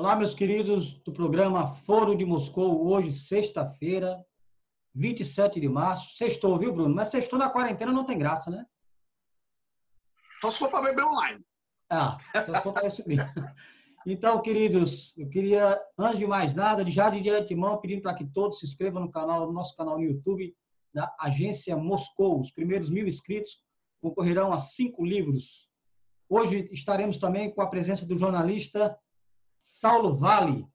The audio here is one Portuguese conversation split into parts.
Olá, meus queridos do programa Foro de Moscou, hoje, sexta-feira, 27 de março. Sextou, viu, Bruno? Mas sextou na quarentena não tem graça, né? Só se for para beber online. Só se for para isso mesmo. Então, queridos, eu queria, antes de mais nada, já de antemão, pedindo para que todos se inscrevam no canal, no nosso canal no YouTube, da Agência Moscou. Os primeiros 1000 inscritos concorrerão a 5 livros. Hoje estaremos também com a presença do jornalista Saulo Vale,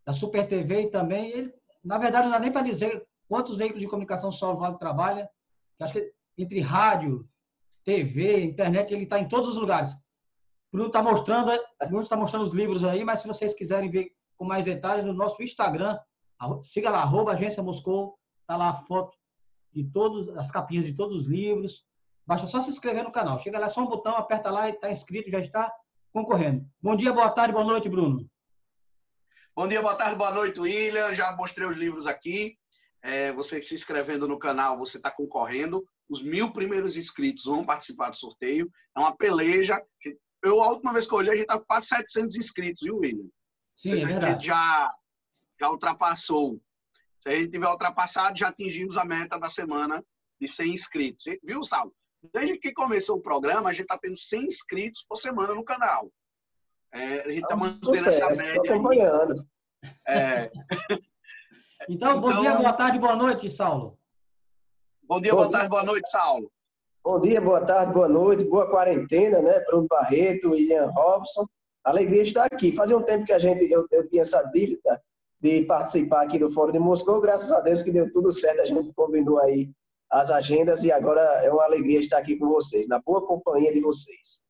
da Super TV, e também, ele, na verdade, não dá nem para dizer quantos veículos de comunicação o Saulo Vale trabalha, acho que entre rádio, TV, internet, ele está em todos os lugares. O Bruno está mostrando os livros aí, mas se vocês quiserem ver com mais detalhes, no nosso Instagram, siga lá, @Agência Moscou, está lá a foto de todas as capinhas de todos os livros. Basta só se inscrever no canal. Chega lá, só um botão, aperta lá e está inscrito, já está concorrendo. Bom dia, boa tarde, boa noite, Bruno. Bom dia, boa tarde, boa noite, William. Já mostrei os livros aqui. Você se inscrevendo no canal, você está concorrendo. Os 1000 primeiros inscritos vão participar do sorteio. É uma peleja. A última vez que eu olhei, a gente estava com quase 700 inscritos, viu, William? Sim, é verdade. A gente já ultrapassou. Se a gente tiver ultrapassado, já atingimos a meta da semana de 100 inscritos. Viu, Saulo? Desde que começou o programa, a gente está tendo 100 inscritos por semana no canal. A gente está mantendo essa média. Estou acompanhando. Então, bom dia, boa tarde, boa noite, Saulo. Bom dia, boa tarde, boa noite, Saulo. Bom dia, boa tarde, boa noite, boa quarentena, né? Bruno Barreto, William Robson. Alegria de estar aqui. Fazia um tempo que eu tinha essa dívida de participar aqui do Fórum de Moscou. Graças a Deus que deu tudo certo. A gente combinou aí as agendas e agora é uma alegria estar aqui com vocês, na boa companhia de vocês.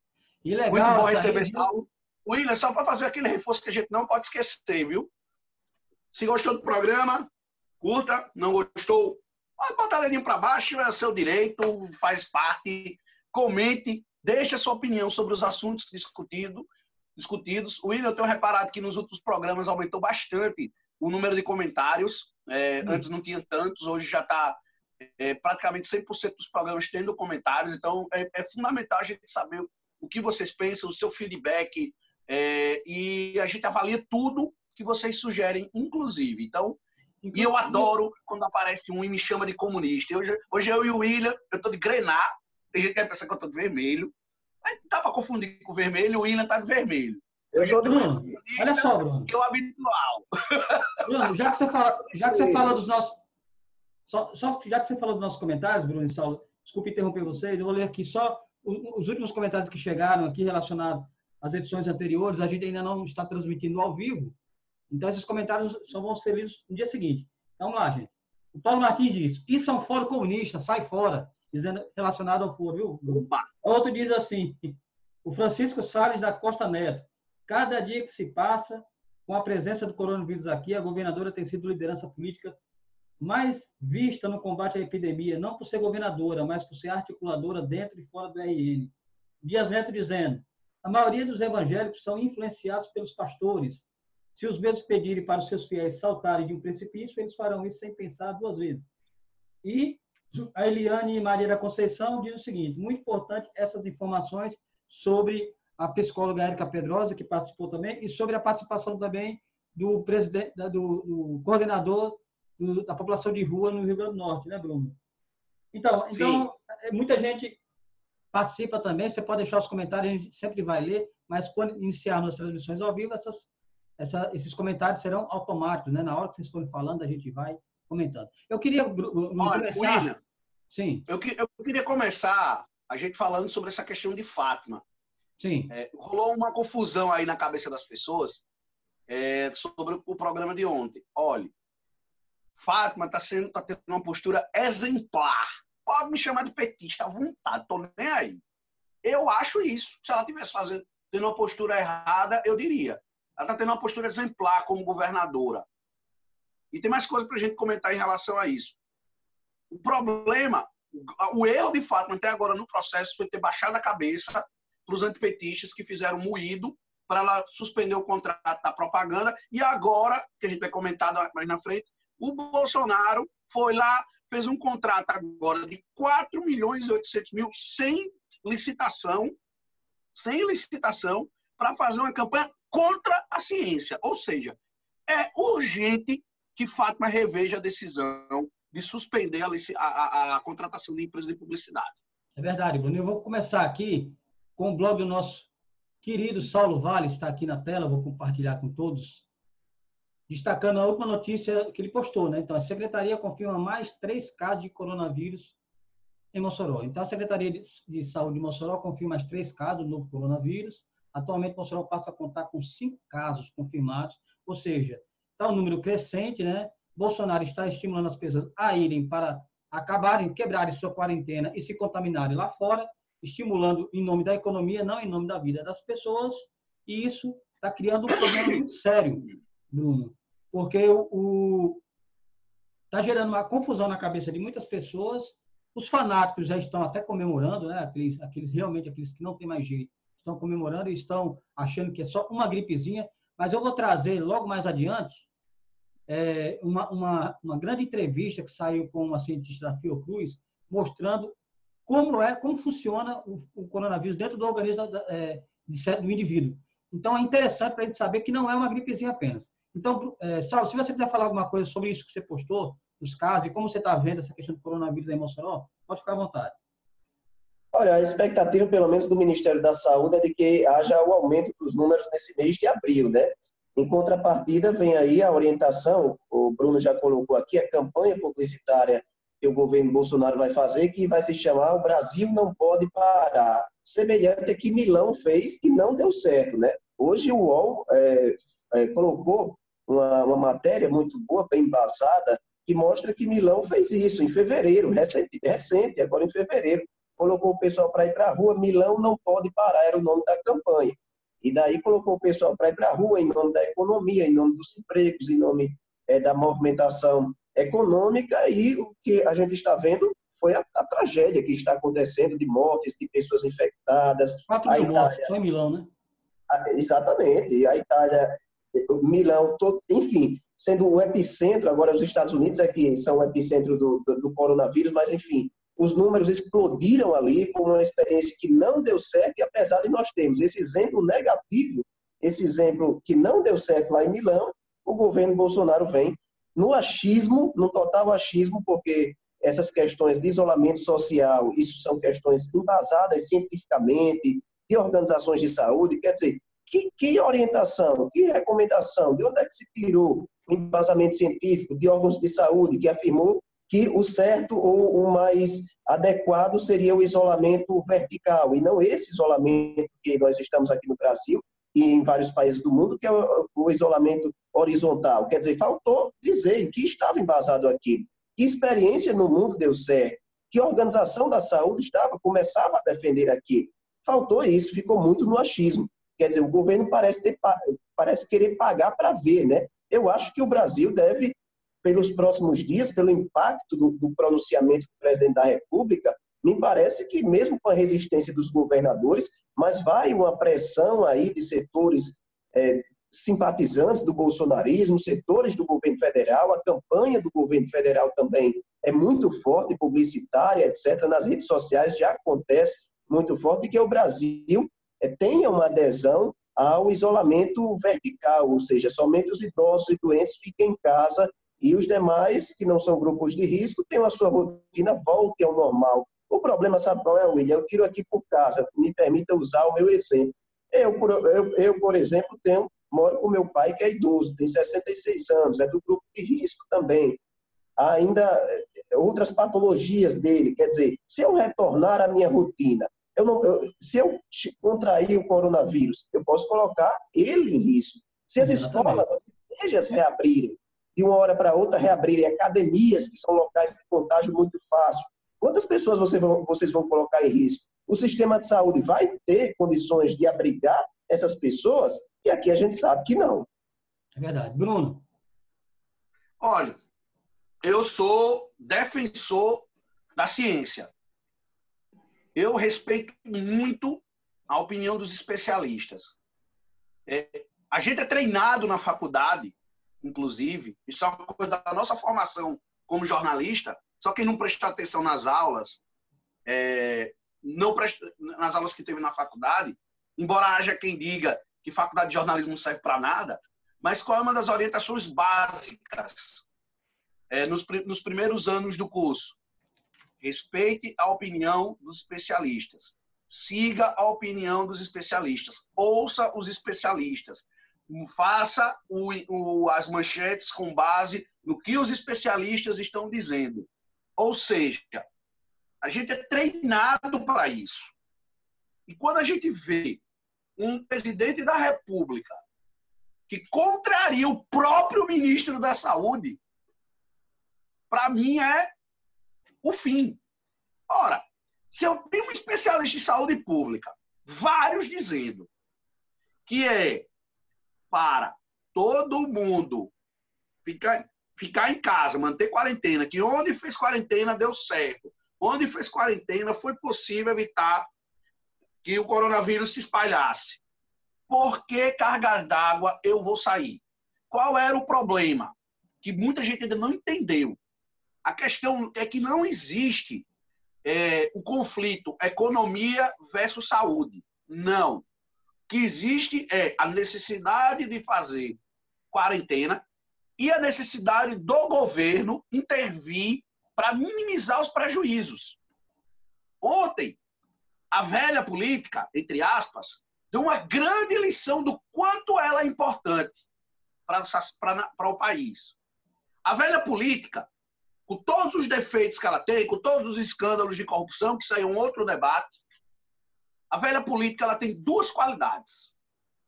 E legal, muito bom receber, Saulo. William, só para fazer aquele reforço que a gente não pode esquecer, viu? Se gostou do programa, curta. Não gostou, pode botar o dedinho para baixo, é seu direito, faz parte. Comente, deixe a sua opinião sobre os assuntos discutidos. William, eu tenho reparado que nos últimos programas aumentou bastante o número de comentários. Antes não tinha tantos, hoje já está praticamente 100% dos programas tendo comentários. Então, é fundamental a gente saber o que vocês pensam, o seu feedback, e a gente avalia tudo que vocês sugerem, inclusive. Então, e eu adoro quando aparece um e me chama de comunista. Hoje eu e o William, eu estou de grená, tem gente que vai pensar que eu estou de vermelho, mas dá para confundir com o vermelho, o William está de vermelho. Eu estou de Bruno, olha só, Bruno. Que é o habitual. Bruno, já que você fala dos nossos... já que você falou dos nossos comentários, Bruno e Saulo, desculpe interromper vocês, eu vou ler aqui só os últimos comentários que chegaram aqui relacionados às edições anteriores. A gente ainda não está transmitindo ao vivo, então esses comentários só vão ser lidos no dia seguinte. Então, vamos lá, gente. O Paulo Martins diz: isso é um fórum comunista, sai fora, dizendo relacionado ao fórum, viu, Bruno? Outro diz assim: o Francisco Salles da Costa Neto: cada dia que se passa com a presença do coronavírus aqui, a governadora tem sido liderança política mais vista no combate à epidemia, não por ser governadora, mas por ser articuladora dentro e fora do RN. Dias Neto dizendo: a maioria dos evangélicos são influenciados pelos pastores. Se os mesmos pedirem para os seus fiéis saltarem de um precipício, eles farão isso sem pensar 2 vezes. E a Eliane Maria da Conceição diz o seguinte: muito importante essas informações sobre a psicóloga Érica Pedrosa, que participou também, e sobre a participação também do presidente, do coordenador da população de rua no Rio Grande do Norte, né, Bruno? Então muita gente participa também. Você pode deixar os comentários, a gente sempre vai ler, mas quando iniciarmos as transmissões ao vivo, esses comentários serão automáticos, né? Na hora que vocês forem falando, a gente vai comentando. Eu queria começar... William, sim. Eu queria começar a gente falando sobre essa questão de Fátima. Sim. Rolou uma confusão aí na cabeça das pessoas sobre o programa de ontem. Olha, Fátima está tendo uma postura exemplar. Pode me chamar de petista à vontade, tô nem aí. Eu acho isso. Se ela estivesse tendo uma postura errada, eu diria. Ela está tendo uma postura exemplar como governadora. E tem mais coisa para a gente comentar em relação a isso. O problema, o erro de Fátima até agora no processo foi ter baixado a cabeça para os antipetistas que fizeram moído para ela suspender o contrato da propaganda. E agora, que a gente vai comentar mais na frente, o Bolsonaro foi lá, fez um contrato agora de 4.800.000 sem licitação, para fazer uma campanha contra a ciência. Ou seja, é urgente que Fátima reveja a decisão de suspender a contratação de empresas de publicidade. É verdade, Bruno. Eu vou começar aqui com o blog do nosso querido Saulo Vale, está aqui na tela, vou compartilhar com todos, destacando a última notícia que ele postou, né? Então, a Secretaria confirma mais 3 casos de coronavírus em Mossoró. Então, a Secretaria de Saúde de Mossoró confirma mais 3 casos do novo coronavírus. Atualmente, Mossoró passa a contar com 5 casos confirmados, ou seja, está um número crescente, né? Bolsonaro está estimulando as pessoas a irem para quebrarem sua quarentena e se contaminarem lá fora, estimulando em nome da economia, não em nome da vida das pessoas, e isso está criando um problema muito sério, Bruno, porque está gerando uma confusão na cabeça de muitas pessoas. Os fanáticos já estão até comemorando, né? Aqueles que não têm mais jeito, estão comemorando e estão achando que é só uma gripezinha, mas eu vou trazer logo mais adiante uma grande entrevista que saiu com uma cientista da Fiocruz, mostrando como funciona o coronavírus dentro do organismo do indivíduo. Então, é interessante para a gente saber que não é uma gripezinha apenas. Então, Saulo, se você quiser falar alguma coisa sobre isso que você postou, os casos, e como você está vendo essa questão do coronavírus aí em Mossoró, pode ficar à vontade. Olha, a expectativa, pelo menos do Ministério da Saúde, é de que haja o aumento dos números nesse mês de abril, né? Em contrapartida, vem aí a orientação, o Bruno já colocou aqui, a campanha publicitária que o governo Bolsonaro vai fazer, que vai se chamar O Brasil Não Pode Parar. Semelhante a que Milão fez e não deu certo, né? Hoje o UOL colocou uma matéria muito boa, bem embasada, que mostra que Milão fez isso em fevereiro, recente, agora em fevereiro. Colocou o pessoal para ir para a rua, Milão não pode parar, era o nome da campanha. E daí colocou o pessoal para ir para a rua em nome da economia, em nome dos empregos, em nome da movimentação econômica, e o que a gente está vendo foi a tragédia que está acontecendo de mortes, de pessoas infectadas. 4.000 mortes, só em Milão, né? Exatamente. E a Itália, Milão, enfim, sendo o epicentro, agora os Estados Unidos é que são o epicentro do coronavírus, mas enfim, os números explodiram ali, foi uma experiência que não deu certo, e apesar de nós termos esse exemplo negativo, esse exemplo que não deu certo lá em Milão, o governo Bolsonaro vem no achismo, no total achismo, porque essas questões de isolamento social, isso são questões embasadas cientificamente, de organizações de saúde, quer dizer, que orientação, que recomendação, de onde é que se tirou o embasamento científico de órgãos de saúde que afirmou que o certo ou o mais adequado seria o isolamento vertical, e não esse isolamento que nós estamos aqui no Brasil e em vários países do mundo, que é o isolamento horizontal. Quer dizer, faltou dizer em que estava embasado aquilo. Que experiência no mundo deu certo? Que organização da saúde começava a defender aquilo? Faltou isso, ficou muito no achismo. Quer dizer, o governo parece querer pagar para ver, né? Eu acho que o Brasil deve, pelos próximos dias, pelo impacto do pronunciamento do presidente da República, me parece que mesmo com a resistência dos governadores, mas vai uma pressão aí de setores simpatizantes do bolsonarismo, setores do governo federal, a campanha do governo federal também é muito forte, publicitária, etc. Nas redes sociais já acontece muito forte, que o Brasil tenha uma adesão ao isolamento vertical, ou seja, somente os idosos e doentes fiquem em casa e os demais, que não são grupos de risco, tenham a sua rotina, voltem ao normal. O problema, sabe qual é, William? Eu tiro aqui por casa, me permita usar o meu exemplo. Eu por exemplo, moro com meu pai, que é idoso, tem 66 anos, é do grupo de risco também. Há ainda outras patologias dele, quer dizer, se eu retornar à minha rotina, se eu contrair o coronavírus, eu posso colocar ele em risco. Se as escolas, as igrejas reabrirem, de uma hora para outra reabrirem academias, que são locais de contágio muito fácil, quantas pessoas vocês vão colocar em risco? O sistema de saúde vai ter condições de abrigar essas pessoas? E aqui a gente sabe que não. É verdade. Bruno? Olha, eu sou defensor da ciência. Eu respeito muito a opinião dos especialistas. A gente é treinado na faculdade, inclusive, isso é uma coisa da nossa formação como jornalista, só quem não prestou atenção nas aulas, nas aulas que teve na faculdade, embora haja quem diga que faculdade de jornalismo não serve para nada, mas qual é uma das orientações básicas nos primeiros anos do curso? Respeite a opinião dos especialistas. Siga a opinião dos especialistas. Ouça os especialistas. Faça as manchetes com base no que os especialistas estão dizendo. Ou seja, a gente é treinado para isso. E quando a gente vê um presidente da República que contraria o próprio ministro da Saúde, para mim é o fim. Ora, se eu tenho um especialista em saúde pública, vários dizendo que é para todo mundo ficar em casa, manter quarentena, que onde fez quarentena deu certo, onde fez quarentena foi possível evitar que o coronavírus se espalhasse. Por que cargas d'água eu vou sair? Qual era o problema? Que muita gente ainda não entendeu. A questão é que não existe o conflito economia versus saúde. Não. O que existe é a necessidade de fazer quarentena e a necessidade do governo intervir para minimizar os prejuízos. Ontem, a velha política, entre aspas, deu uma grande lição do quanto ela é importante para o país. A velha política, com todos os defeitos que ela tem, com todos os escândalos de corrupção, que isso aí é um outro debate, a velha política ela tem duas qualidades: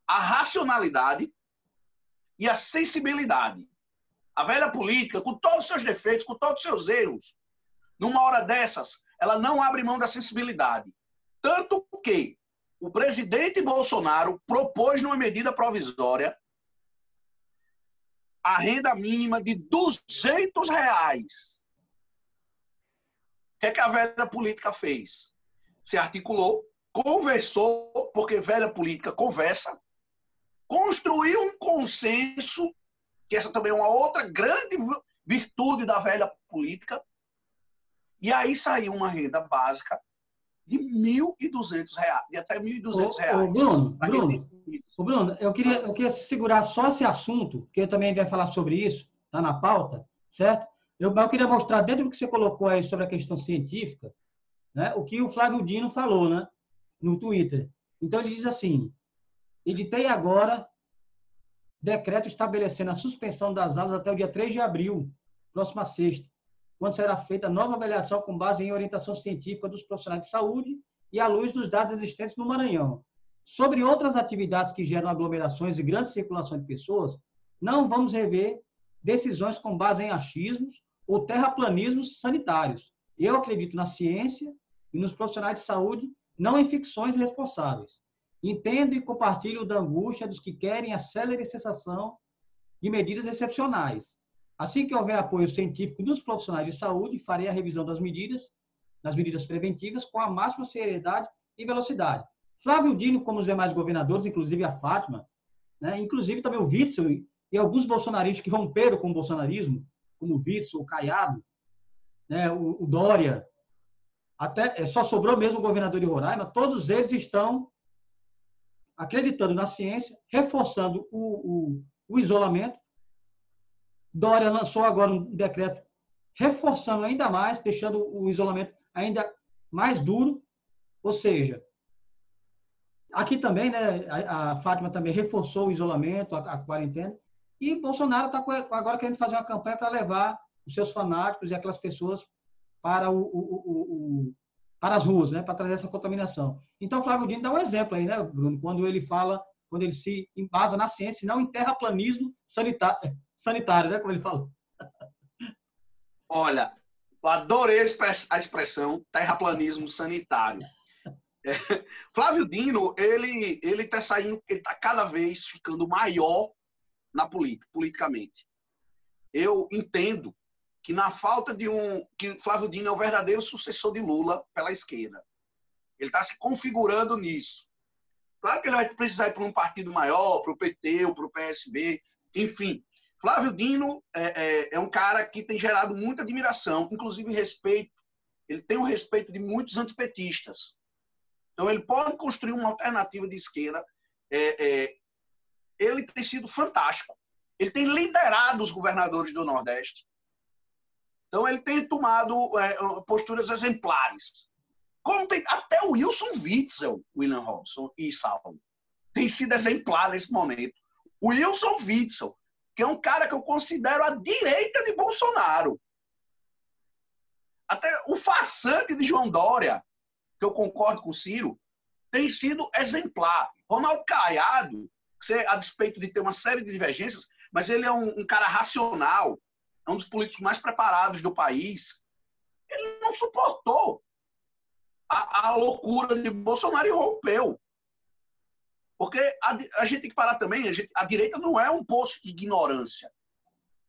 a racionalidade e a sensibilidade. A velha política, com todos os seus defeitos, com todos os seus erros, numa hora dessas, ela não abre mão da sensibilidade. Tanto que o presidente Bolsonaro propôs numa medida provisória a renda mínima de R$200. O que é que a velha política fez? Se articulou, conversou, porque velha política conversa, construiu um consenso, que essa também é uma outra grande virtude da velha política, e aí saiu uma renda básica de R$1.200, de até R$1.200. Bruno, eu queria segurar só esse assunto, porque também vai falar sobre isso, está na pauta, certo? Eu queria mostrar, dentro do que você colocou aí sobre a questão científica, né, o que o Flávio Dino falou, né, no Twitter. Então, ele diz assim: editei agora decreto estabelecendo a suspensão das aulas até o dia 3 de abril, próxima sexta, quando será feita a nova avaliação com base em orientação científica dos profissionais de saúde e à luz dos dados existentes no Maranhão. Sobre outras atividades que geram aglomerações e grande circulação de pessoas, não vamos rever decisões com base em achismos ou terraplanismos sanitários. Eu acredito na ciência e nos profissionais de saúde, não em ficções irresponsáveis. Entendo e compartilho da angústia dos que querem a célere cessação de medidas excepcionais. Assim que houver apoio científico dos profissionais de saúde, farei a revisão das medidas preventivas com a máxima seriedade e velocidade. Flávio Dino, como os demais governadores, inclusive a Fátima, né, inclusive também o Witzel e alguns bolsonaristas que romperam com o bolsonarismo, como o Witzel, o Caiado, né, o Dória, até só sobrou mesmo o governador de Roraima, todos eles estão acreditando na ciência, reforçando o isolamento. Dória lançou agora um decreto reforçando ainda mais, deixando o isolamento ainda mais duro. Ou seja, aqui também, né, a Fátima também reforçou o isolamento, a quarentena, e Bolsonaro está agora querendo fazer uma campanha para levar os seus fanáticos e aquelas pessoas para para as ruas, né, para trazer essa contaminação. Então, Flávio Dino dá um exemplo aí, né, Bruno, quando ele se embasa na ciência, não em terraplanismo sanitário, né, como ele falou. Olha, eu adorei a expressão terraplanismo sanitário. Flávio Dino, ele está cada vez ficando maior na politicamente. Eu entendo que na falta que Flávio Dino é o verdadeiro sucessor de Lula pela esquerda. Ele está se configurando nisso. Claro que ele vai precisar ir para um partido maior, para o PT ou para o PSB, enfim. Flávio Dino é um cara que tem gerado muita admiração, inclusive respeito. Ele tem o respeito de muitos antipetistas. Então, ele pode construir uma alternativa de esquerda ele tem sido fantástico. Ele tem liderado os governadores do Nordeste. Então, ele tem tomado posturas exemplares. Como tem até o Wilson Witzel, William Robson e Saulo, tem sido exemplar nesse momento. O Wilson Witzel, que é um cara que eu considero a direita de Bolsonaro. Até o farsante de João Dória, que eu concordo com o Ciro, tem sido exemplar. Ronaldo Caiado, a despeito de ter uma série de divergências, mas ele é um cara racional, é um dos políticos mais preparados do país. Ele não suportou a loucura de Bolsonaro e rompeu. Porque a gente tem que parar também, a direita não é um poço de ignorância.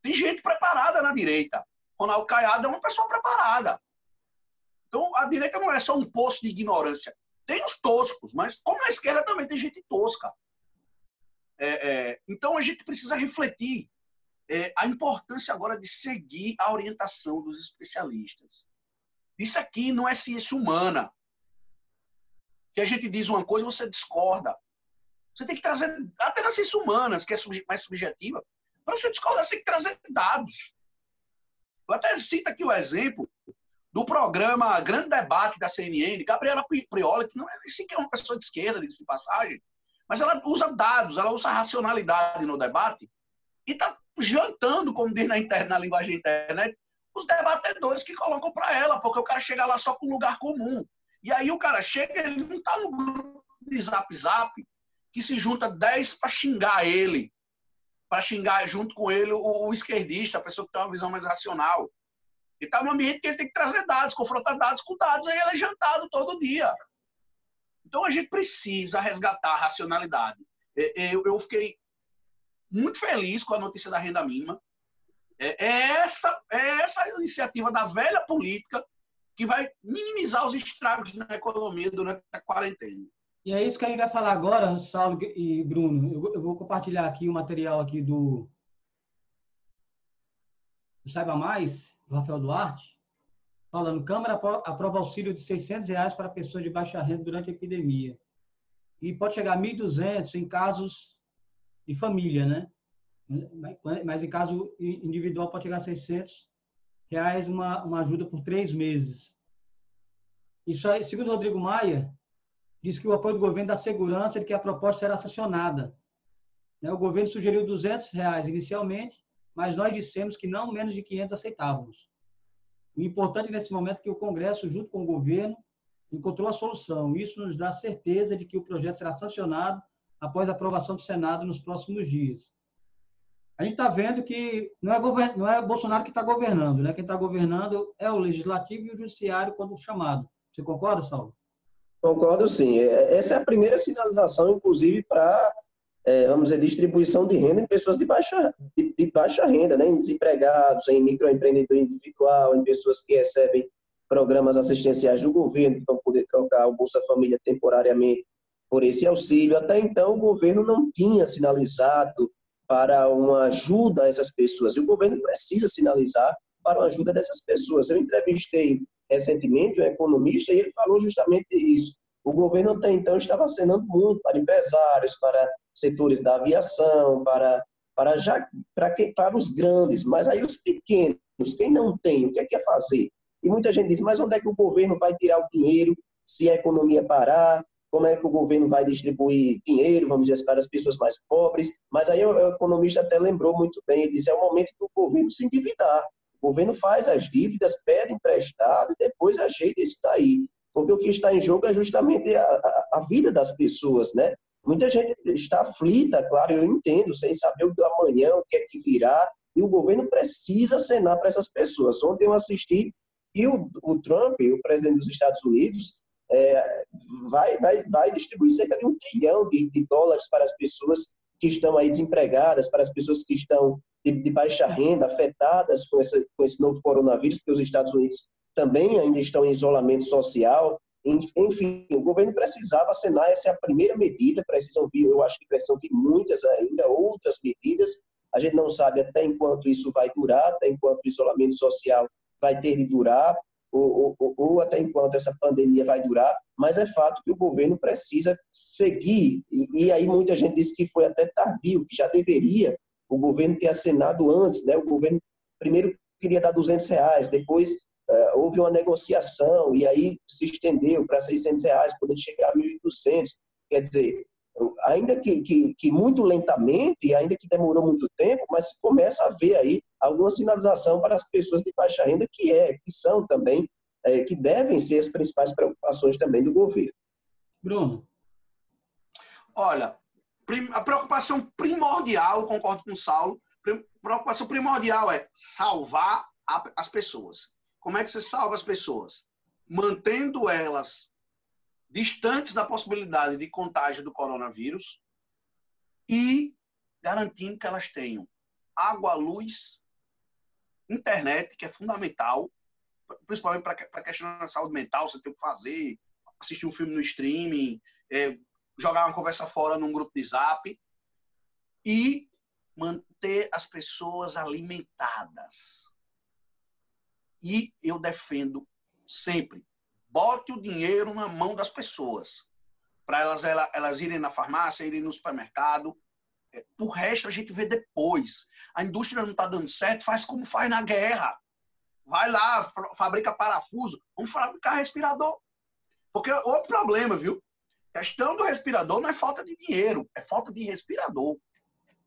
Tem gente preparada na direita. Ronaldo Caiado é uma pessoa preparada. Então, a direita não é só um poço de ignorância. Tem os toscos, mas como na esquerda também tem gente tosca. Então, a gente precisa refletir a importância agora de seguir a orientação dos especialistas. Isso aqui não é ciência humana. Que a gente diz uma coisa e você discorda. Você tem que trazer, até nas ciências humanas, que é mais subjetiva, para você discordar, você tem que trazer dados. Eu até cito aqui o exemplo do programa Grande Debate da CNN, Gabriela Prioli, que não é sequer uma pessoa de esquerda, de passagem, mas ela usa dados, ela usa racionalidade no debate e está jantando, como diz na linguagem da internet, os debatedores que colocam para ela, porque o cara chega lá só com lugar comum. E aí o cara chega, ele não está no grupo de Zap Zap, que se junta 10 para xingar ele, para xingar junto com ele o esquerdista, a pessoa que tem uma visão mais racional. Ele está num ambiente que ele tem que trazer dados, confrontar dados com dados, aí ele é jantado todo dia. Então a gente precisa resgatar a racionalidade. Eu fiquei muito feliz com a notícia da renda mínima. Essa iniciativa da velha política que vai minimizar os estragos na economia durante a quarentena. E é isso que a gente vai falar agora, Saulo e Bruno. Eu vou compartilhar aqui o material aqui do Saiba Mais, do Rafael Duarte, falando: Câmara aprova auxílio de R$600 para pessoas de baixa renda durante a epidemia. E pode chegar a 1.200 em casos de família, né? Mas em caso individual pode chegar a R$600 uma ajuda por 3 meses. Isso aí, segundo Rodrigo Maia, diz que o apoio do governo dá segurança de que a proposta será sancionada. O governo sugeriu R$200 inicialmente, mas nós dissemos que não menos de 500 aceitávamos. O importante nesse momento é que o Congresso, junto com o governo, encontrou a solução. Isso nos dá certeza de que o projeto será sancionado após a aprovação do Senado nos próximos dias. A gente está vendo que não é Bolsonaro que está governando, né? Quem está governando é o Legislativo e o Judiciário quando chamado. Você concorda, Saulo? Concordo, sim. Essa é a primeira sinalização, inclusive, para, vamos dizer, distribuição de renda em pessoas de baixa renda, né? Em desempregados, em microempreendedor individual, em pessoas que recebem programas assistenciais do governo, que vão poder trocar o Bolsa Família temporariamente por esse auxílio. Até então, o governo não tinha sinalizado para uma ajuda a essas pessoas. E o governo precisa sinalizar para uma ajuda dessas pessoas. Eu entrevistei recentemente um economista e ele falou justamente isso. O governo até então estava acenando muito para empresários, para setores da aviação, para os grandes, mas aí os pequenos, quem não tem, o que é que é fazer? E muita gente diz, mas onde é que o governo vai tirar o dinheiro se a economia parar? Como é que o governo vai distribuir dinheiro, vamos dizer, para as pessoas mais pobres? Mas aí o economista até lembrou muito bem, ele disse, é o momento do governo se endividar. O governo faz as dívidas, pede emprestado e depois ajeita isso daí. Porque o que está em jogo é justamente a vida das pessoas, né? Muita gente está aflita, claro, eu entendo, sem saber o do amanhã, o que é que virá, e o governo precisa acenar para essas pessoas. Ontem eu assisti e o Trump, o presidente dos Estados Unidos, vai distribuir cerca de $1 trilhão de dólares para as pessoas que estão aí desempregadas, para as pessoas que estão de baixa renda, afetadas com esse novo coronavírus, porque os Estados Unidos também ainda estão em isolamento social. Enfim, o governo precisava acenar, essa é a primeira medida, eu acho que precisam vir muitas ainda, outras medidas. A gente não sabe até enquanto isso vai durar, até enquanto o isolamento social vai ter de durar. ou até enquanto essa pandemia vai durar, mas é fato que o governo precisa seguir, e aí muita gente disse que foi até tardio, que já deveria o governo ter acenado antes, né? O governo primeiro queria dar R$ 200, depois houve uma negociação, e aí se estendeu para R$ 600, podendo chegar a 1.800. Quer dizer, ainda que muito lentamente, ainda que demorou muito tempo, mas se começa a ver aí alguma sinalização para as pessoas de baixa renda, que são também, que devem ser as principais preocupações também do governo. Bruno. Olha, a preocupação primordial, concordo com o Saulo, a preocupação primordial é salvar as pessoas. Como é que você salva as pessoas? Mantendo elas distantes da possibilidade de contágio do coronavírus e garantindo que elas tenham água, luz, internet, que é fundamental, principalmente para a questão da saúde mental, você tem o que fazer, assistir um filme no streaming, jogar uma conversa fora num grupo de zap, e manter as pessoas alimentadas. E eu defendo sempre, bote o dinheiro na mão das pessoas, para elas irem na farmácia, irem no supermercado. O resto a gente vê depois. A indústria não está dando certo, faz como faz na guerra. Vai lá, fabrica parafuso, vamos fabricar respirador. Porque outro problema, viu? A questão do respirador não é falta de dinheiro, é falta de respirador.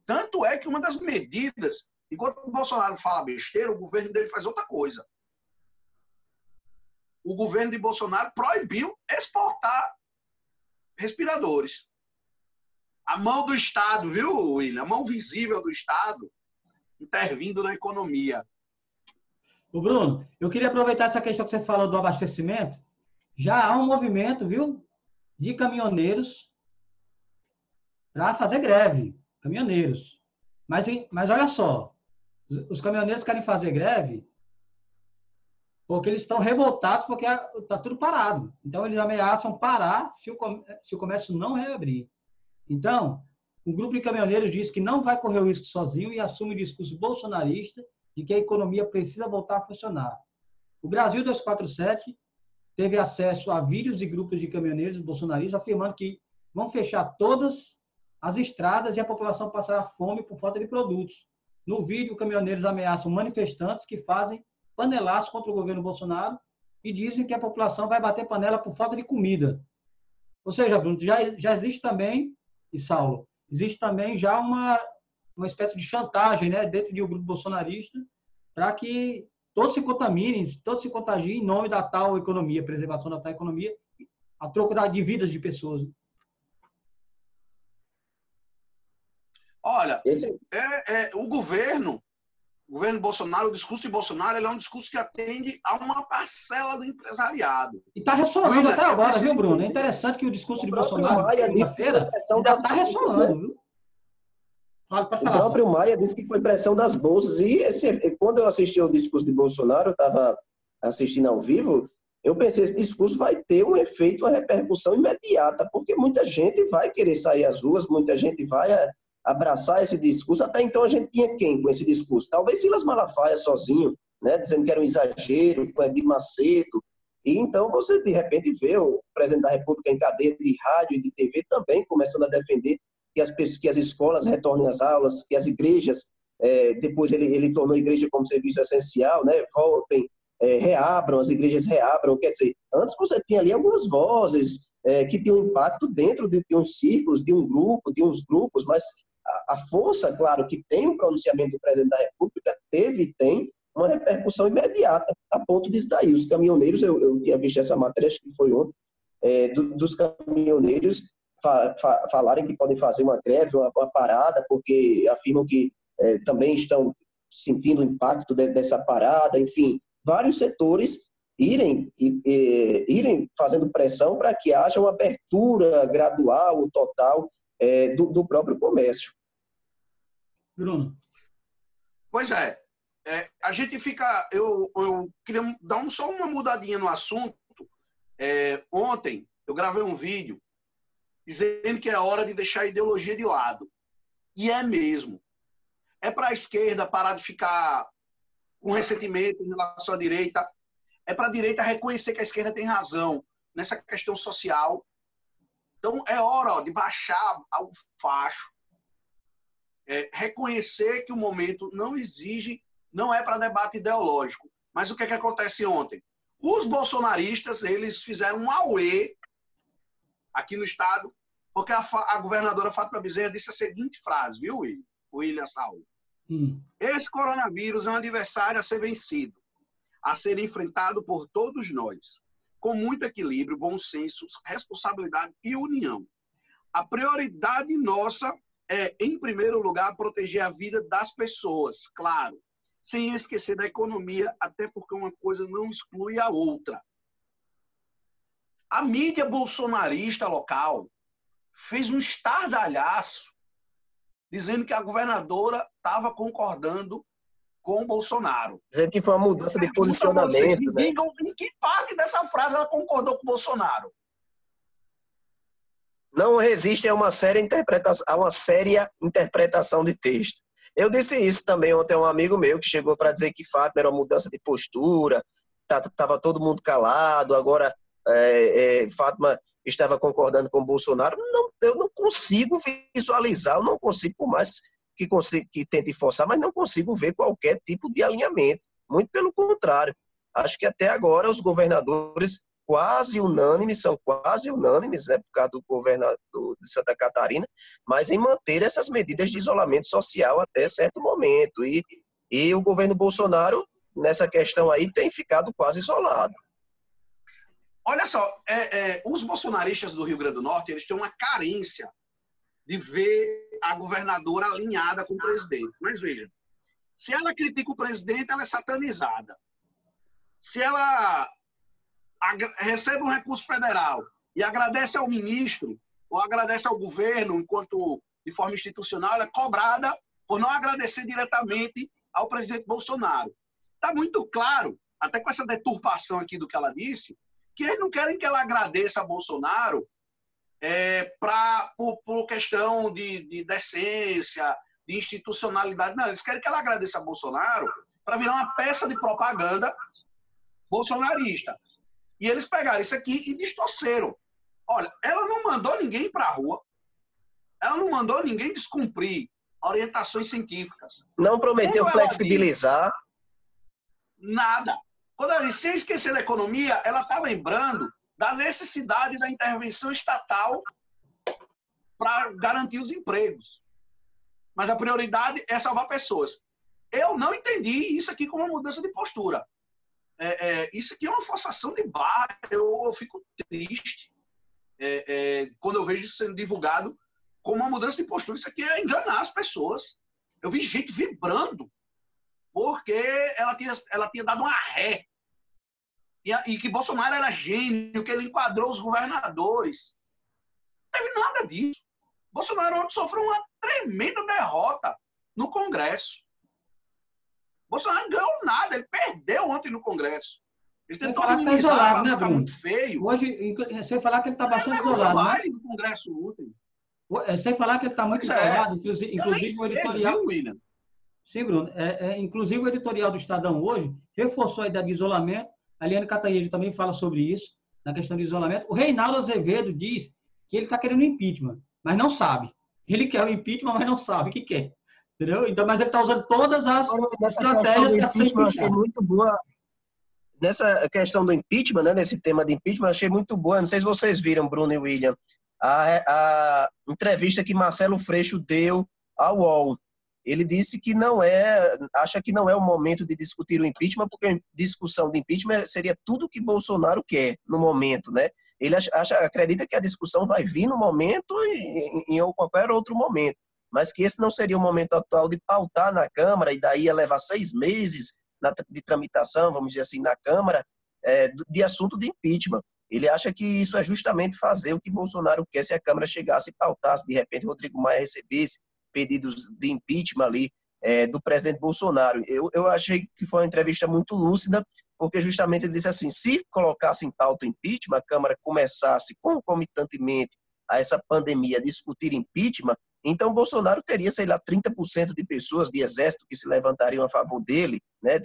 Tanto é que uma das medidas, enquanto o Bolsonaro fala besteira, o governo dele faz outra coisa. O governo de Bolsonaro proibiu exportar respiradores. A mão do Estado, viu, William? A mão visível do Estado intervindo na economia. O Bruno, eu queria aproveitar essa questão que você falou do abastecimento. Já há um movimento, viu, de caminhoneiros para fazer greve. Caminhoneiros. Mas olha só, os caminhoneiros querem fazer greve porque eles estão revoltados porque está tudo parado. Então, eles ameaçam parar se o comércio não reabrir. Então, o grupo de caminhoneiros diz que não vai correr o risco sozinho e assume o discurso bolsonarista de que a economia precisa voltar a funcionar. O Brasil 247 teve acesso a vídeos de grupos de caminhoneiros bolsonaristas afirmando que vão fechar todas as estradas e a população passará fome por falta de produtos. No vídeo, caminhoneiros ameaçam manifestantes que fazem panelaço contra o governo Bolsonaro e dizem que a população vai bater panela por falta de comida. Ou seja, Bruno, já existe também, e Saulo, existe também já uma espécie de chantagem, né, dentro de um grupo bolsonarista para que todos se contaminem, todos se contagiem em nome da tal economia, preservação da tal economia, a troco de vidas de pessoas. Olha, o governo Bolsonaro, o discurso de Bolsonaro, ele é um discurso que atende a uma parcela do empresariado. E está ressonando até agora, viu, Bruno? É interessante que o discurso de Bolsonaro, segunda-feira, ainda está ressonando, viu? O próprio Maia disse que foi pressão das bolsas. E quando eu assisti ao discurso de Bolsonaro, eu estava assistindo ao vivo, eu pensei, esse discurso vai ter um efeito, uma repercussão imediata, porque muita gente vai querer sair às ruas, muita gente vai abraçar esse discurso. Até então a gente tinha quem com esse discurso? Talvez Silas Malafaia sozinho, né, dizendo que era um exagero, com Edir Macedo. E então você, de repente, vê o presidente da República em cadeia de rádio e de TV também começando a defender que as escolas retornem às aulas, que as igrejas, depois ele tornou a igreja como serviço essencial, né, voltem, reabram, as igrejas reabram. Quer dizer, antes você tinha ali algumas vozes que tinham impacto dentro de uns círculos, de uns grupos, mas a força, claro, que tem o pronunciamento do presidente da República, teve e tem uma repercussão imediata, a ponto disso daí. Os caminhoneiros, eu tinha visto essa matéria, acho que foi ontem, dos caminhoneiros falarem que podem fazer uma greve, uma parada, porque afirmam que também estão sentindo o impacto dessa parada, enfim, vários setores irem fazendo pressão para que haja uma abertura gradual, total, do próprio comércio. Bruno. Pois é. A gente fica... Eu queria dar só uma mudadinha no assunto. Ontem, eu gravei um vídeo dizendo que é hora de deixar a ideologia de lado. E é mesmo. É para a esquerda parar de ficar com ressentimento em relação à direita. é para a direita reconhecer que a esquerda tem razão nessa questão social. Então, é hora de baixar o facho, reconhecer que o momento não exige, não é para debate ideológico. Mas o que acontece ontem? Os bolsonaristas, eles fizeram um auê aqui no estado, porque a governadora Fátima Bezerra disse a seguinte frase, viu, William Saulo? Esse coronavírus é um adversário a ser vencido, a ser enfrentado por todos nós, com muito equilíbrio, bom senso, responsabilidade e união. A prioridade nossa é, em primeiro lugar, proteger a vida das pessoas, claro, sem esquecer da economia, até porque uma coisa não exclui a outra. A mídia bolsonarista local fez um estardalhaço dizendo que a governadora estava concordando com o Bolsonaro. Dizendo que foi uma mudança de posicionamento. Me digam em que parte dessa frase ela concordou com o Bolsonaro. Não resiste a uma séria interpretação de texto. Eu disse isso também ontem a um amigo meu que chegou para dizer que Fátima era uma mudança de postura, estava todo mundo calado, agora Fátima estava concordando com o Bolsonaro. Não, eu não consigo visualizar, eu não consigo, por mais que tente forçar, mas não consigo ver qualquer tipo de alinhamento. Muito pelo contrário. Acho que até agora os governadores são quase unânimes, né, por causa do governador de Santa Catarina, mas em manter essas medidas de isolamento social até certo momento. E o governo Bolsonaro, nessa questão aí, tem ficado quase isolado. Olha só, os bolsonaristas do Rio Grande do Norte, eles têm uma carência de ver a governadora alinhada com o presidente. Mas veja, se ela critica o presidente, ela é satanizada. Se ela recebe um recurso federal e agradece ao ministro ou agradece ao governo enquanto de forma institucional, ela é cobrada por não agradecer diretamente ao presidente Bolsonaro. Está muito claro, até com essa deturpação aqui do que ela disse, que eles não querem que ela agradeça a Bolsonaro por questão de decência, de institucionalidade. Não, eles querem que ela agradeça a Bolsonaro para virar uma peça de propaganda bolsonarista. E eles pegaram isso aqui e distorceram. Olha, ela não mandou ninguém para a rua, ela não mandou ninguém descumprir orientações científicas. Não prometeu flexibilizar. Nada. Quando ela disse, sem esquecer da economia, ela está lembrando da necessidade da intervenção estatal para garantir os empregos. Mas a prioridade é salvar pessoas. Eu não entendi isso aqui como uma mudança de postura. Isso aqui é uma forçação de barra. Eu fico triste quando eu vejo isso sendo divulgado como uma mudança de postura. Isso aqui é enganar as pessoas. Eu vi gente vibrando porque ela tinha dado uma ré. E que Bolsonaro era gênio, que ele enquadrou os governadores. Não teve nada disso. Bolsonaro ontem sofreu uma tremenda derrota no Congresso. Bolsonaro não ganhou nada, ele perdeu ontem no Congresso. Ele tentou minimizar, isolado, né, ficar muito feio. Hoje, sem falar que ele está bastante isolado. Né? No Congresso ontem. Sem falar que ele está muito isolado, inclusive o editorial. Sim, Bruno. Inclusive o editorial do Estadão hoje reforçou a ideia de isolamento. A Liane Cantanhede também fala sobre isso, na questão do isolamento. O Reinaldo Azevedo diz que ele está querendo impeachment, mas não sabe. Ele quer o impeachment, mas não sabe o que quer. Entendeu? Então, mas ele está usando todas as estratégias para ser impeachment. Achei muito boa. Nessa questão do impeachment, né, nesse tema de impeachment, achei muito boa. Não sei se vocês viram, Bruno e William, a entrevista que Marcelo Freixo deu ao UOL. Ele disse que acha que não é o momento de discutir o impeachment, porque a discussão de impeachment seria tudo que Bolsonaro quer no momento, né? Ele acredita que a discussão vai vir no momento em qualquer outro momento, mas que esse não seria o momento atual de pautar na Câmara, e daí ia levar 6 meses de tramitação, vamos dizer assim, na Câmara, de assunto de impeachment. Ele acha que isso é justamente fazer o que Bolsonaro quer se a Câmara chegasse e pautasse, de repente Rodrigo Maia recebesse pedidos de impeachment ali do presidente Bolsonaro. Eu achei que foi uma entrevista muito lúcida, porque justamente ele disse assim, se colocasse em pauta o impeachment, a Câmara começasse concomitantemente a essa pandemia a discutir impeachment, então Bolsonaro teria, sei lá, 30% de pessoas de exército que se levantariam a favor dele, né,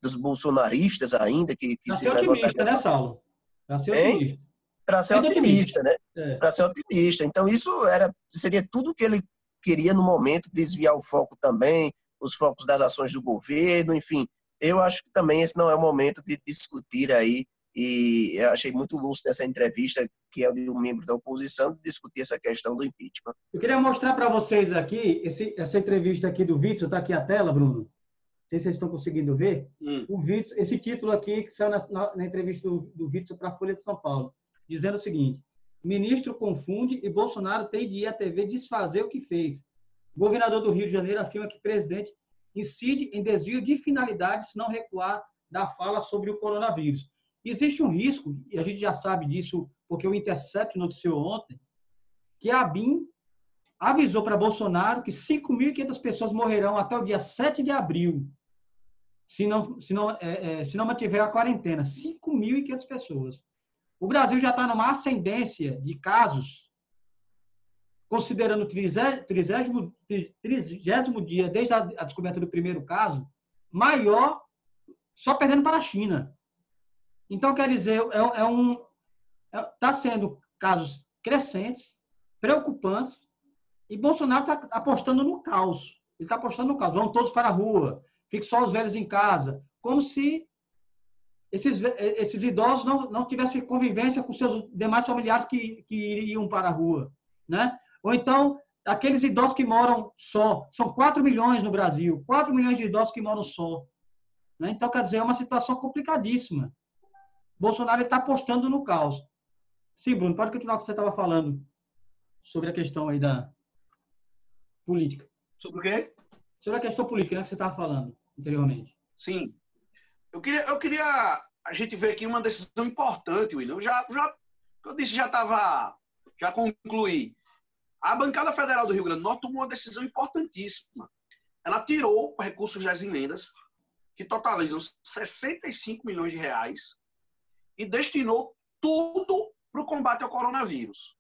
dos bolsonaristas ainda, que Para se ser levantam. otimista, né, Saulo? Para ser otimista. Para ser otimista, né? Para ser otimista. Então, isso seria tudo que ele queria no momento, desviar o foco também, os focos das ações do governo, enfim. Eu acho que também esse não é o momento de discutir aí, e eu achei muito lúcido essa entrevista, que é de um membro da oposição, de discutir essa questão do impeachment. Eu queria mostrar para vocês aqui, essa entrevista aqui do Witzel, está aqui a tela, Bruno. Não sei se vocês estão conseguindo ver. O Witzel, esse título aqui, que saiu na entrevista do Witzel para a Folha de São Paulo, dizendo o seguinte: ministro confunde e Bolsonaro tem de ir à TV desfazer o que fez. O governador do Rio de Janeiro afirma que o presidente incide em desvio de finalidade se não recuar da fala sobre o coronavírus. Existe um risco, e a gente já sabe disso, porque o Intercept noticiou ontem, que a ABIN avisou para Bolsonaro que 5.500 pessoas morrerão até o dia 7 de abril, se não mantiver a quarentena. 5.500 pessoas. O Brasil já está numa ascendência de casos, considerando o 30º dia desde a descoberta do primeiro caso, maior, só perdendo para a China. Então, quer dizer, está sendo casos crescentes, preocupantes, e Bolsonaro está apostando no caos. Ele está apostando no caos. Vão todos para a rua, fiquem só os velhos em casa, como se esses idosos não tivessem convivência com seus demais familiares que iriam para a rua, né? Ou então, aqueles idosos que moram só. São 4 milhões no Brasil. 4 milhões de idosos que moram só. Né? Então, quer dizer, é uma situação complicadíssima. Bolsonaro está apostando no caos. Sim, Bruno, pode continuar o que você estava falando sobre a questão aí da política. Sobre o quê? Sobre a questão política, né, que você estava falando anteriormente. Sim. Eu queria a gente ver aqui uma decisão importante, William. Eu disse, já concluí. A bancada federal do Rio Grande do Norte tomou uma decisão importantíssima. Ela tirou recursos das emendas, que totalizam 65 milhões de reais, e destinou tudo para o combate ao coronavírus.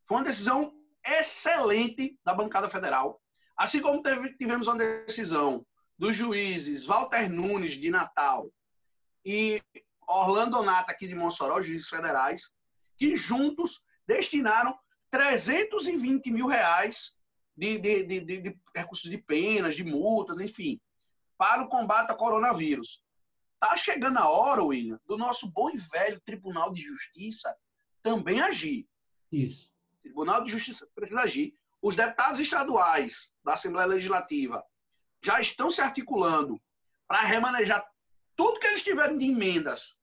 Foi uma decisão excelente da bancada federal, assim como tivemos uma decisão dos juízes Walter Nunes, de Natal, e Orlando Nata, aqui de Mossoró, juízes federais, que juntos destinaram 320 mil reais de recursos de penas, de multas, enfim, para o combate ao coronavírus. Está chegando a hora, William, do nosso bom e velho Tribunal de Justiça também agir. Isso. O Tribunal de Justiça precisa agir. Os deputados estaduais da Assembleia Legislativa já estão se articulando para remanejar tudo que eles tiverem de emendas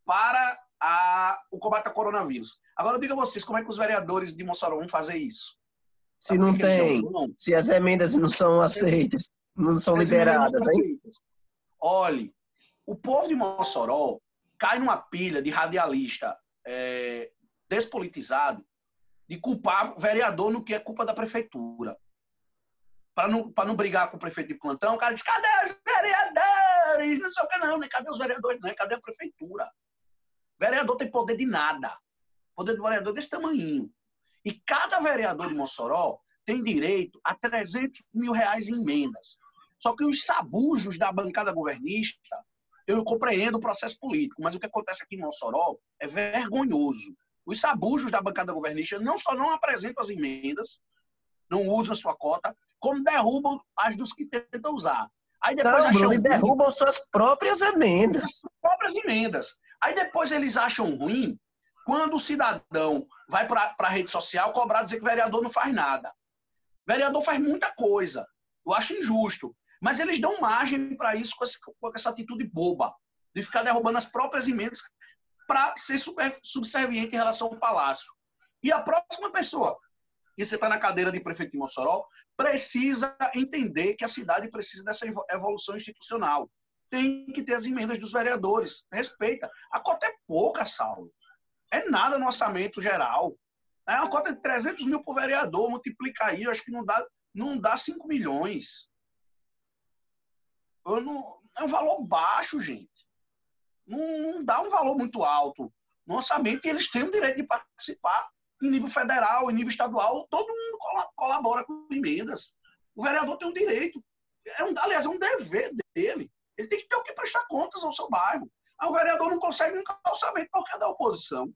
para o combate ao coronavírus. Agora, diga a vocês, como é que os vereadores de Mossoró vão fazer isso? Se não tem, se as emendas não são aceitas, não são liberadas, hein? Olhe, o povo de Mossoró cai numa pilha de radialista despolitizado de culpar o vereador no que é culpa da prefeitura. Para não brigar com o prefeito de plantão, o cara diz, cadê os vereadores? Não sei o que não, né? Cadê os vereadores? Não, cadê a prefeitura? O vereador tem poder de nada. O poder do vereador é desse tamanhinho. E cada vereador de Mossoró tem direito a 300 mil reais em emendas. Só que os sabujos da bancada governista, eu compreendo o processo político, mas o que acontece aqui em Mossoró é vergonhoso. Os sabujos da bancada governista não só não apresentam as emendas, não usam a sua cota, como derrubam as dos que tentam usar. Aí depois Bruno, derrubam suas próprias emendas. Suas próprias emendas. Aí depois eles acham ruim quando o cidadão vai para a rede social cobrar, dizer que o vereador não faz nada. O vereador faz muita coisa. Eu acho injusto. Mas eles dão margem para isso com essa atitude boba, de ficar derrubando as próprias emendas para ser subserviente em relação ao palácio. E a próxima pessoa, que você está na cadeira de prefeito de Mossoró, precisa entender que a cidade precisa dessa evolução institucional. Tem que ter as emendas dos vereadores. Respeita. A cota é pouca, Saulo. É nada no orçamento geral. É uma cota de 300 mil por vereador. Multiplica aí, eu acho que não dá 5 milhões. É um valor baixo, gente. Não dá um valor muito alto no orçamento, e eles têm o direito de participar em nível federal, em nível estadual. Todo mundo colabora com emendas. O vereador tem um direito. Aliás, é um dever dele. Ele tem que ter o que prestar contas ao seu bairro. O vereador não consegue um calçamento porque é da oposição.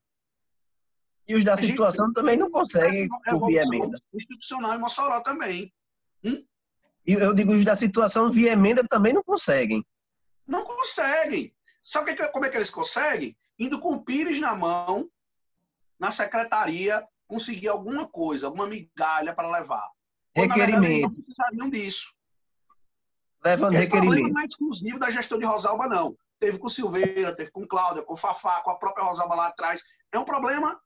E os da situação também não conseguem por via emenda. Institucional em Mossoró também. E eu digo, os da situação via emenda também não conseguem. Não conseguem. Sabe como é que eles conseguem? Indo com o Pires na mão, na secretaria, conseguir alguma coisa, alguma migalha para levar. Ou, na verdade, eles não precisariam disso. Levando Esse requerimento. problema não é exclusivo da gestão de Rosalba, não. Teve com Silveira, teve com Cláudia, com Fafá, com a própria Rosalba lá atrás. É um problema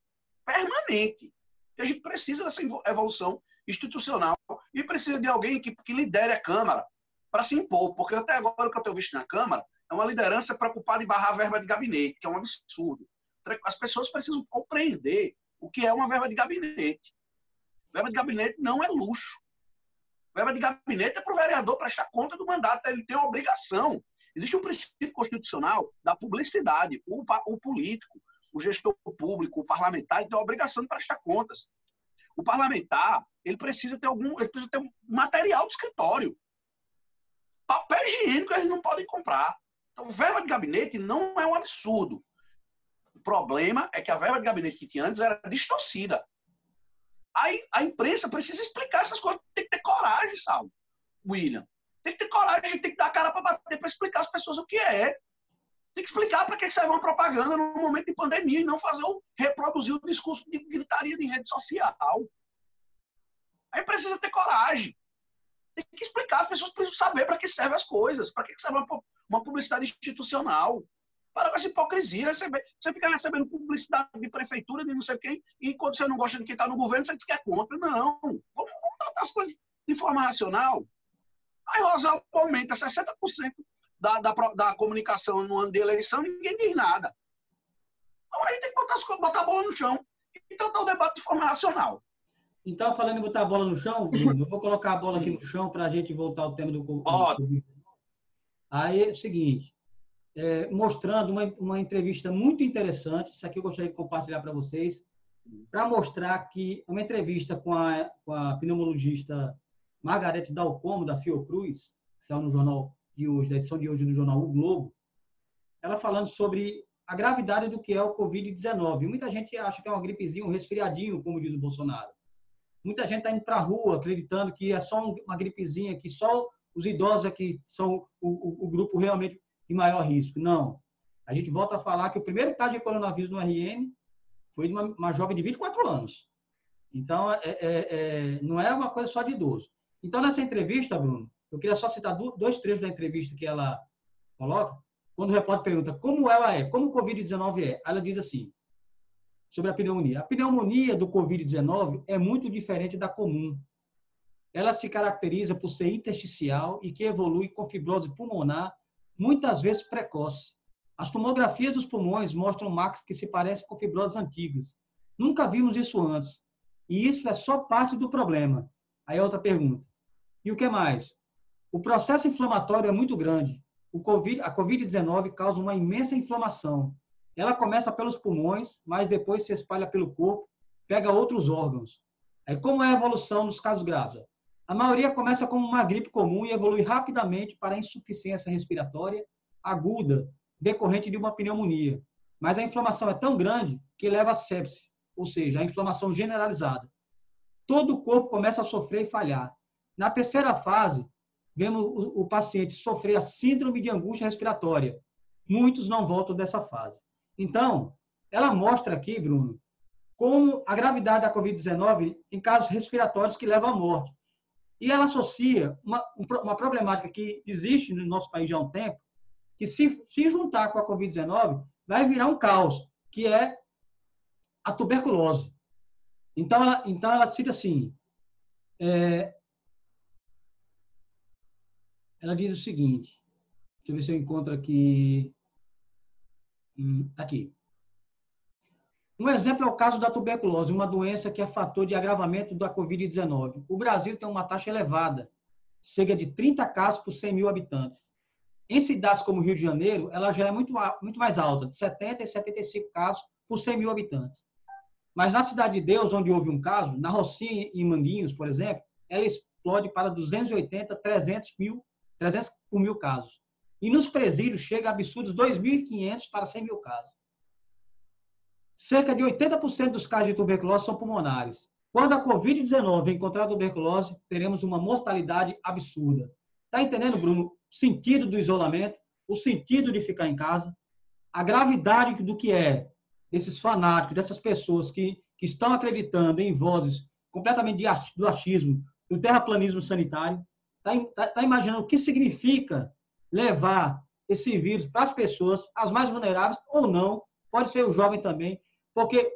permanente. E a gente precisa dessa evolução institucional e precisa de alguém que lidere a Câmara para se impor. Porque até agora o que eu tenho visto na Câmara é uma liderança preocupada em barrar a verba de gabinete, que é um absurdo. As pessoas precisam compreender o que é uma verba de gabinete. Verba de gabinete não é luxo. Verba de gabinete é para o vereador prestar conta do mandato. Ele tem a obrigação. Existe um princípio constitucional da publicidade. O político, o gestor público, o parlamentar, ele tem a obrigação de prestar contas. O parlamentar, ele precisa ter um material de escritório. Papel higiênico eles não podem comprar. Então, verba de gabinete não é um absurdo. O problema é que a verba de gabinete que tinha antes era distorcida. Aí a imprensa precisa explicar essas coisas. Tem que ter coragem, sabe, William? Tem que ter coragem, tem que dar a cara para bater, para explicar às pessoas o que é. Tem que explicar para que serve uma propaganda num momento de pandemia e não reproduzir o discurso de gritaria de rede social. Aí precisa ter coragem. Tem que explicar, as pessoas precisam saber para que servem as coisas, para que serve uma publicidade institucional. Para com essa hipocrisia. Você fica recebendo publicidade de prefeitura, de não sei quem, e quando você não gosta de quem está no governo, você diz que é contra. Não. Vamos tratar as coisas de forma racional. Aí Rosalba aumenta 60% da comunicação no ano de eleição e ninguém diz nada. Então aí tem que botar a bola no chão e tratar o debate de forma racional. Então, falando em botar a bola no chão, Bruno, eu vou colocar a bola aqui no chão para a gente voltar ao tema do Covid. Aí é o seguinte, mostrando uma entrevista muito interessante, isso aqui eu gostaria de compartilhar para vocês, para mostrar que uma entrevista com a pneumologista Margarete Dalcomo, da Fiocruz, que saiu no jornal de hoje, da edição de hoje do jornal O Globo, ela falando sobre a gravidade do que é o Covid-19. Muita gente acha que é uma gripezinha, um resfriadinho, como diz o Bolsonaro. Muita gente está indo para a rua acreditando que é só uma gripezinha, que só os idosos é que são o grupo realmente de maior risco. Não. A gente volta a falar que o primeiro caso de coronavírus no RM foi de uma jovem de 24 anos. Então, não é uma coisa só de idoso. Então, nessa entrevista, Bruno, eu queria só citar dois trechos da entrevista que ela coloca, quando o repórter pergunta como ela é, como o Covid-19 é. Ela diz assim, sobre a pneumonia. A pneumonia do Covid-19 é muito diferente da comum. Ela se caracteriza por ser intersticial e que evolui com fibrose pulmonar, muitas vezes precoce. As tomografias dos pulmões mostram marcas que se parecem com fibroses antigas. Nunca vimos isso antes. E isso é só parte do problema. Aí outra pergunta. E o que mais? O processo inflamatório é muito grande. A Covid-19 causa uma imensa inflamação. Ela começa pelos pulmões, mas depois se espalha pelo corpo, pega outros órgãos. Aí, como é a evolução dos casos graves? A maioria começa como uma gripe comum e evolui rapidamente para a insuficiência respiratória aguda, decorrente de uma pneumonia. Mas a inflamação é tão grande que leva a sepse, ou seja, a inflamação generalizada. Todo o corpo começa a sofrer e falhar. Na terceira fase, vemos o paciente sofrer a síndrome de angústia respiratória. Muitos não voltam dessa fase. Então, ela mostra aqui, Bruno, como a gravidade da Covid-19 em casos respiratórios que levam à morte. E ela associa uma problemática que existe no nosso país já há um tempo, que se juntar com a Covid-19, vai virar um caos, que é a tuberculose. Então ela cita assim, ela diz o seguinte, deixa eu ver se eu encontro aqui, aqui. Um exemplo é o caso da tuberculose, uma doença que é fator de agravamento da Covid-19. O Brasil tem uma taxa elevada, cerca de 30 casos por 100 mil habitantes. Em cidades como Rio de Janeiro, ela já é muito mais alta, de 70 e 75 casos por 100 mil habitantes. Mas na Cidade de Deus, onde houve um caso, na Rocinha e Manguinhos, por exemplo, ela explode para 280, 300 por mil casos. E nos presídios chega a absurdos 2.500 para 100 mil casos. Cerca de 80% dos casos de tuberculose são pulmonares. Quando a Covid-19 encontrar a tuberculose, teremos uma mortalidade absurda. Está entendendo, Bruno, o sentido do isolamento, o sentido de ficar em casa, a gravidade do que é desses fanáticos, dessas pessoas que estão acreditando em vozes completamente do achismo, do terraplanismo sanitário? Está imaginando o que significa levar esse vírus para as pessoas, as mais vulneráveis ou não, pode ser o jovem também, porque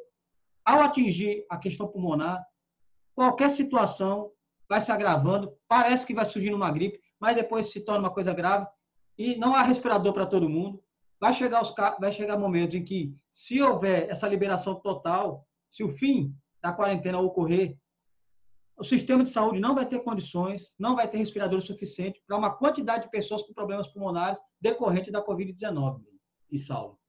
ao atingir a questão pulmonar, qualquer situação vai se agravando, parece que vai surgindo uma gripe, mas depois se torna uma coisa grave e não há respirador para todo mundo. Vai chegar momentos em que, se houver essa liberação total, se o fim da quarentena ocorrer, o sistema de saúde não vai ter condições, não vai ter respirador suficiente para uma quantidade de pessoas com problemas pulmonares decorrente da Covid-19. E Saulo?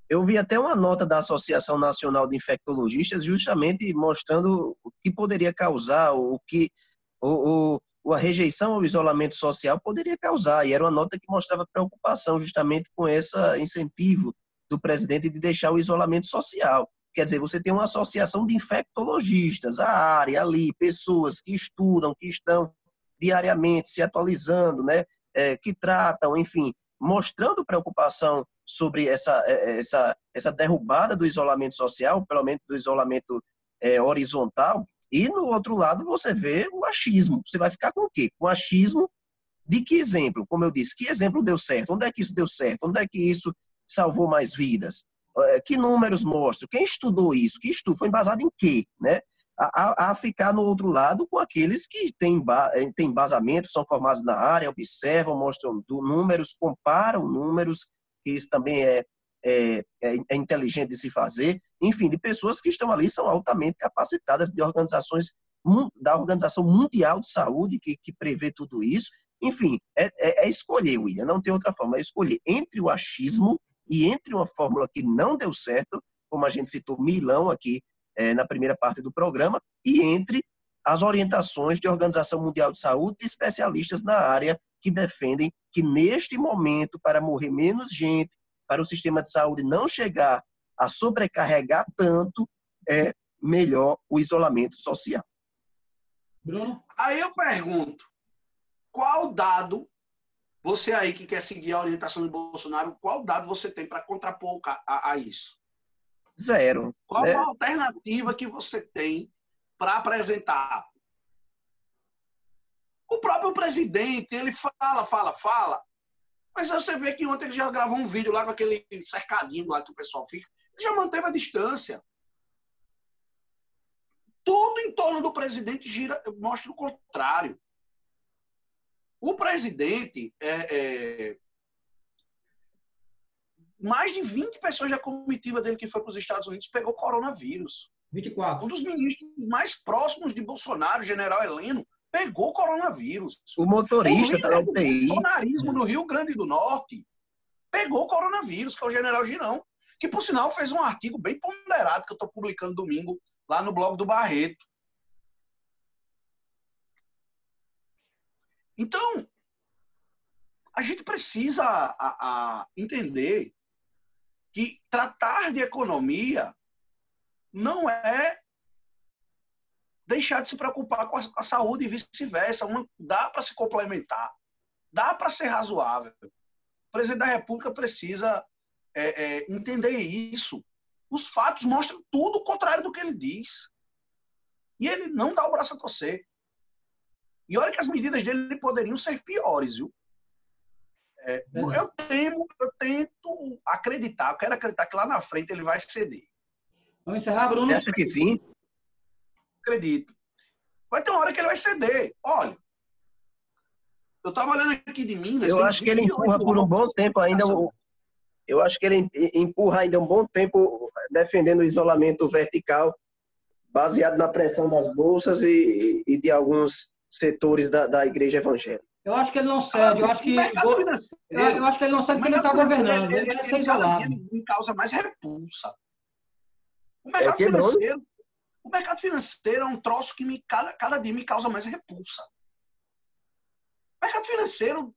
Eu vi até uma nota da Associação Nacional de Infectologistas justamente mostrando o que poderia causar, a rejeição ao isolamento social poderia causar. E era uma nota que mostrava preocupação justamente com esse incentivo do presidente de deixar o isolamento social. Quer dizer, você tem uma associação de infectologistas, a área ali, pessoas que estudam, que estão diariamente se atualizando, né? Que tratam, enfim, mostrando preocupação sobre essa derrubada do isolamento social, pelo menos do isolamento horizontal. E, no outro lado, você vê o achismo. Você vai ficar com o quê? Com o achismo de que exemplo? Como eu disse, que exemplo deu certo? Onde é que isso deu certo? Onde é que isso salvou mais vidas? Que números mostram? Quem estudou isso? Que estudo? Foi embasado em quê? Né? A ficar no outro lado com aqueles que têm embasamento, são formados na área, observam, mostram números, comparam números, que isso também é inteligente de se fazer, enfim, de pessoas que estão ali, são altamente capacitadas, de organizações da Organização Mundial de Saúde, que prevê tudo isso. Enfim, é escolher, William, não tem outra forma, é escolher entre o achismo e entre uma fórmula que não deu certo, como a gente citou Milão aqui na primeira parte do programa, e entre as orientações de Organização Mundial de Saúde de especialistas na área que defendem que neste momento, para morrer menos gente, para o sistema de saúde não chegar a sobrecarregar tanto, é melhor o isolamento social. Bruno? Aí eu pergunto, qual dado, você aí que quer seguir a orientação de Bolsonaro, qual dado você tem para contrapor a isso? Zero. Qual a alternativa que você tem para apresentar? O próprio presidente, ele fala, mas você vê que ontem ele já gravou um vídeo lá com aquele cercadinho lá que o pessoal fica, ele já manteve a distância. Tudo em torno do presidente mostra o contrário. O presidente, mais de 20 pessoas da comitiva dele que foi para os Estados Unidos pegou coronavírus. 24. Um dos ministros mais próximos de Bolsonaro, o general Heleno, pegou coronavírus. O motorista está na UTI. O bolsonarismo no Rio Grande do Norte pegou coronavírus, que é o general Girão, que, por sinal, fez um artigo bem ponderado que eu estou publicando domingo lá no blog do Barreto. Então, a gente precisa entender que tratar de economia não é deixar de se preocupar com a saúde e vice-versa. Dá para se complementar, dá para ser razoável. O presidente da República precisa entender isso. Os fatos mostram tudo o contrário do que ele diz. E ele não dá o braço a torcer. E olha que as medidas dele poderiam ser piores, viu? Eu tento acreditar, eu quero acreditar que lá na frente ele vai ceder. Vamos encerrar, Bruno? Você acha que sim? Acredito. Vai ter uma hora que ele vai ceder. Olha, eu estava olhando aqui de Minas. Eu acho que ele empurra por um bom tempo ainda. Eu acho que ele empurra ainda um bom tempo defendendo o isolamento vertical, baseado na pressão das bolsas e de alguns setores da igreja evangélica. Eu acho que ele não cede. Eu acho que ele não cede porque ele não está governando. Ele vai ser isolado. Ele causa mais repulsa. O mercado financeiro é um troço que cada dia me causa mais repulsa. O mercado financeiro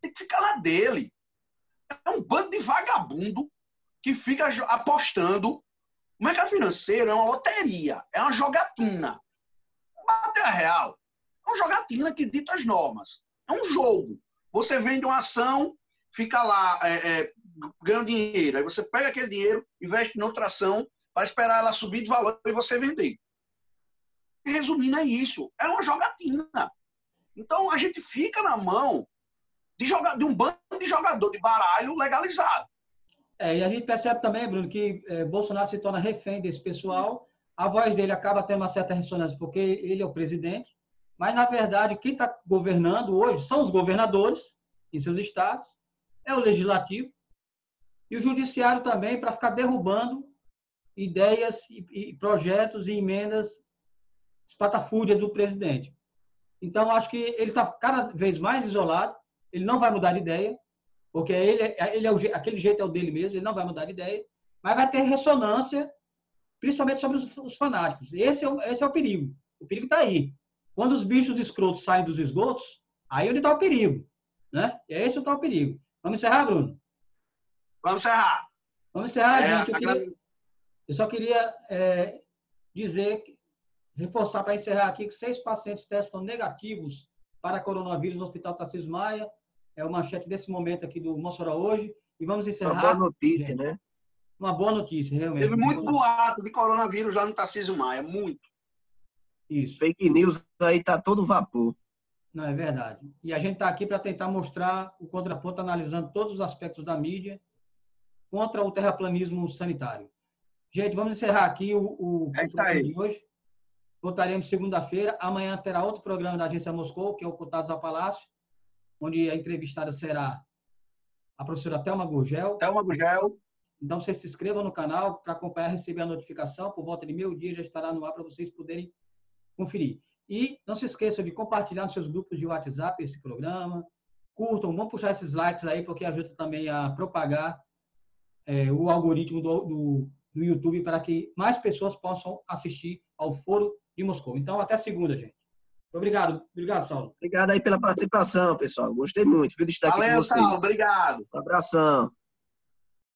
tem que ficar na dele. É um bando de vagabundo que fica apostando. O mercado financeiro é uma loteria, é uma jogatina. Bater a real. É uma jogatina que dita as normas. É um jogo. Você vende uma ação, fica lá ganhando dinheiro. Aí você pega aquele dinheiro, investe em outra ação, vai esperar ela subir de valor e você vender. Resumindo, é isso. É uma jogatina. Então, a gente fica na mão de um bando de jogador de baralho legalizado. E a gente percebe também, Bruno, que Bolsonaro se torna refém desse pessoal. A voz dele acaba tendo uma certa ressonância, porque ele é o presidente. Mas, na verdade, quem está governando hoje são os governadores em seus estados, é o legislativo e o judiciário também, para ficar derrubando ideias e projetos e emendas espatafúrdias do presidente. Então, acho que ele está cada vez mais isolado, ele não vai mudar de ideia, porque aquele jeito é o dele mesmo, ele não vai mudar de ideia, mas vai ter ressonância, principalmente sobre os fanáticos. Esse é o perigo. O perigo está aí. Quando os bichos escrotos saem dos esgotos, aí onde está o perigo. Né? E esse está o perigo. Vamos encerrar, Bruno? Vamos encerrar. Vamos encerrar, gente. Eu só queria reforçar para encerrar aqui que 6 pacientes testam negativos para coronavírus no Hospital Tarcísio Maia. É o manchete desse momento aqui do Mossoró hoje. E vamos encerrar. Uma boa notícia, gente. Né? Uma boa notícia, realmente. Teve muito boato de coronavírus lá no Tarcísio Maia, muito. Isso. Fake news aí tá todo vapor. Não, é verdade. E a gente está aqui para tentar mostrar o contraponto, analisando todos os aspectos da mídia contra o terraplanismo sanitário. Gente, vamos encerrar aqui o programa de hoje. Voltaremos segunda-feira. Amanhã terá outro programa da Agência Moscou, que é o Cotados ao Palácio, onde a entrevistada será a professora Thelma Gurgel. Thelma Gurgel. Então, vocês se inscrevam no canal para acompanhar e receber a notificação. Por volta de meio-dia já estará no ar para vocês poderem conferir. E não se esqueçam de compartilhar nos seus grupos de WhatsApp esse programa. Curtam, vão puxar esses likes aí, porque ajuda também a propagar o algoritmo do YouTube para que mais pessoas possam assistir ao Foro de Moscou. Então, até segunda, gente. Obrigado, Saulo. Obrigado aí pela participação, pessoal. Gostei muito de estar aqui com vocês. Valeu, Saulo. Obrigado. Um abração.